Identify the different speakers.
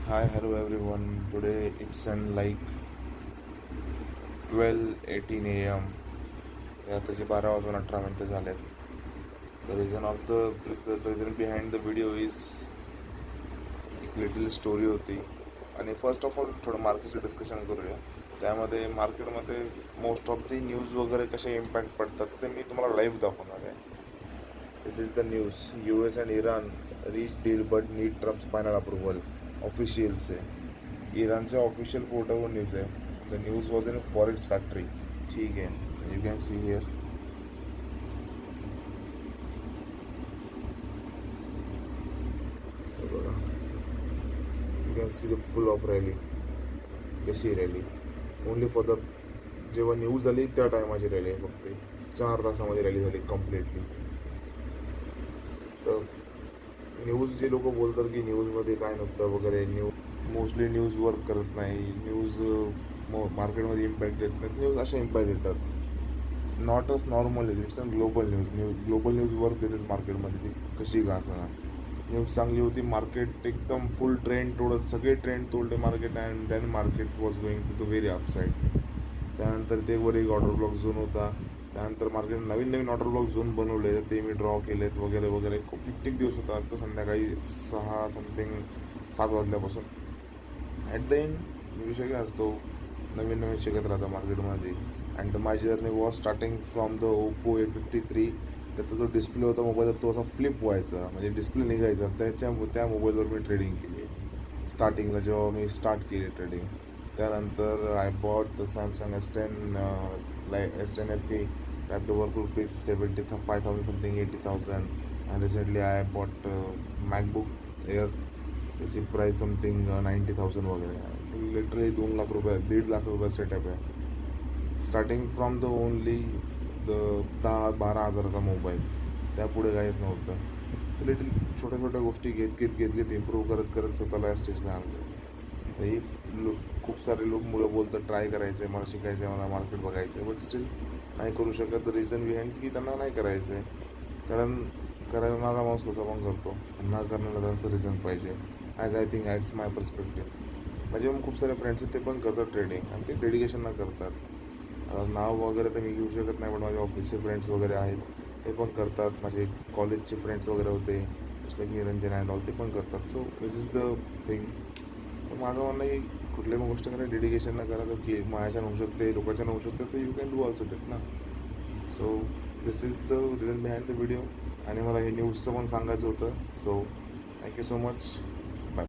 Speaker 1: Hi, hello everyone. Today it's like 12:18 a.m. त्याचे 12 वाजून 18 मिनिटं झालेत. The reason behind the video is एक लिटल स्टोरी होती. आणि फर्स्ट ऑफ ऑल थोडं मार्केटचं डिस्कशन करूया. त्यामध्ये मार्केटमध्ये मोस्ट ऑफ दी न्यूज वगैरे कसे इम्पॅक्ट पडतात ते मी तुम्हाला लाईव्ह दाखवणार आहे. This is the news. US and Iran reach deal but need Trump's final approval. Official से इराणच्या ऑफिशियल पोर्टलवर न्यूज आहे. The news was in Forex Factory. ठीक आहे, you can see here. You can see the full of rally. कशी rally only for the जेव्हा news आली त्या टायमाची रॅली आहे. फक्त 4 तासामध्ये रॅली झाली कम्प्लिटली. तर न्यूज जे लोक बोलतात की न्यूजमध्ये काय नसतं वगैरे, मोस्टली न्यूज वर्क करत नाही, न्यूज मार्केटमध्ये इम्पॅक्ट देत नाही. न्यूज अशा इम्पॅक्ट देतात. Not as normal it's an global global news work देतेच मार्केटमध्ये. ती कशी का असणार. न्यूज चांगली होती, मार्केट एकदम फुल ट्रेंड तोडत, सगळे ट्रेंड तोडले market. And then market was going to the very upside. त्यानंतर ते वर एक ऑर्डर ब्लॉक झोन होता. त्यानंतर मार्केट नवीन ऑर्डर ब्लॉक झोन बनवले, ते मी ड्रॉ केलेत वगैरे वगैरे. खूप कित्येक दिवस होता. आजचं संध्याकाळी 6 समथिंग 7 वाजल्यापासून. ॲट द एंड विषय काय असतो, नवीन शिकत राहतं मार्केटमध्ये. And my journey was starting from the Oppo A53. त्याचा जो डिस्प्ले होता मोबाईलचा तो असा फ्लिप व्हायचा, म्हणजे डिस्प्ले निघायचा. त्या मोबाईलवर मी ट्रेडिंग केली स्टार्टिंगला, जेव्हा मी स्टार्ट केली ट्रेडिंग. त्यानंतर I bought the Samsung S10 FE at the work rupees 75,000 something 80,000. and recently I bought MacBook Air. त्याची प्राईस समथिंग 90,000 वगैरे. लिटरली 2 लाख रुपये, 1.5 लाख रुपये सेटअप आहे. Starting from the only the 10-12 हजाराचा मोबाईल. त्यापुढे काहीच नव्हतं. तर लिटल छोट्या गोष्टी घेत इम्प्रूव्ह करत स्वतःला या स्टेजला आणलं. खूप सारे मुलं बोलतात ट्राय करायचं आहे, मला शिकायचं आहे, मला मार्केट बघायचं आहे, बट स्टील नाही करू शकत. द रिझन बिहाइंड की त्यांना नाही करायचं आहे. कारण करणारा माणूस कसा पण करतो, न करण्याला तर रिझन पाहिजे. As I think it's my perspective. माझे खूप सारे फ्रेंड्स आहेत, ते पण करतात ट्रेडिंग आणि ते डेडिकेशन न करतात. नाव वगैरे तर मी घेऊ शकत नाही, पण माझे ऑफिसचे फ्रेंड्स वगैरे आहेत, ते पण करतात. माझे कॉलेजचे फ्रेंड्स वगैरे होते, लाईक निरंजन अँड ऑल, ते पण करतात. So this is the thing. तर माझं म्हणणं आहे की कुठल्याही गोष्ट करा, डेडिकेशन न करा, तर की माझ्याच्या होऊ शकते, लोकांच्या होऊ शकते, तर you can do also that ना. So this is the reason behind the video. आणि मला हे न्यूजचं पण सांगायचं होतं. So thank you so much.